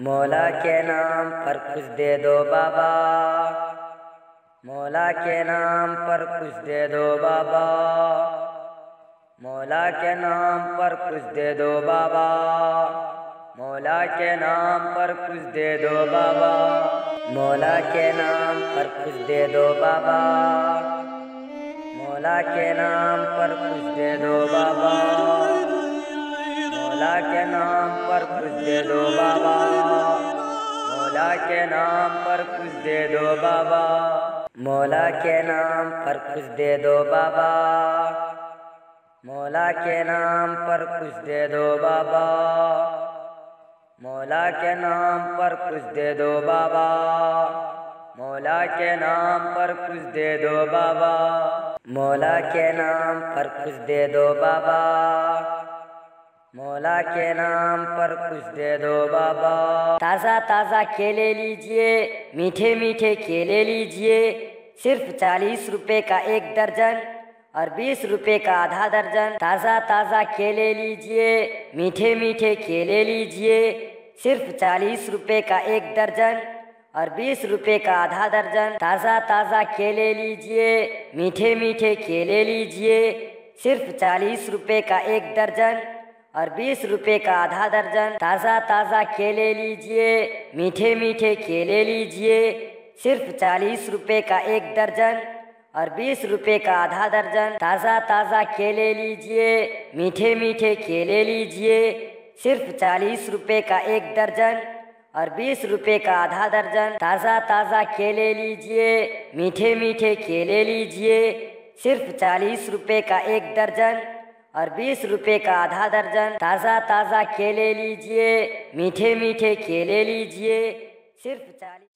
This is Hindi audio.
मौला के नाम पर कुछ दे दो बाबा, मौला के नाम पर कुछ दे दो बाबा, मौला के नाम पर कुछ दे दो बाबा, मौला के नाम पर कुछ दे दो बाबा, मौला के नाम पर कुछ दे दो बाबा, मौला के नाम पर कुछ दे दो बाबा, मौला के नाम पर कुछ दे दो बाबा, मौला के नाम पर कुछ दे दो बाबा, मौला के नाम पर कुछ दे दो बाबा, मौला के नाम पर कुछ दे दो बाबा, मौला के नाम पर कुछ दे दो बाबा, मौला के नाम पर कुछ दे दो बाबा, मौला के नाम पर कुछ दे दो बाबा, मौला के नाम पर कुछ दे दो बाबा। ताज़ा ताज़ा केले लीजिए, मीठे मीठे केले लीजिए, सिर्फ 40 रुपए का एक दर्जन और 20 रुपए का आधा दर्जन। ताज़ा ताज़ा केले लीजिए, मीठे मीठे केले लीजिए, सिर्फ 40 रुपए का एक दर्जन और 20 रुपए का आधा दर्जन। ताज़ा ताज़ा केले लीजिए, मीठे मीठे केले लीजिए, सिर्फ 40 रुपए का एक दर्जन और 20 रुपए का आधा दर्जन। ताज़ा ताज़ा केले लीजिए, मीठे मीठे केले लीजिए, सिर्फ 40 रुपए का एक दर्जन और 20 रुपए का आधा दर्जन। ताज़ा ताज़ा केले लीजिए, मीठे मीठे केले लीजिए, सिर्फ 40 रुपए का एक दर्जन और 20 रुपए का आधा दर्जन। ताज़ा ताज़ा केले लीजिए, मीठे मीठे केले लीजिए, सिर्फ 40 रुपए का एक दर्जन और 20 रुपए का आधा दर्जन। ताज़ा ताज़ा केले लीजिए, मीठे मीठे केले लीजिए, सिर्फ 40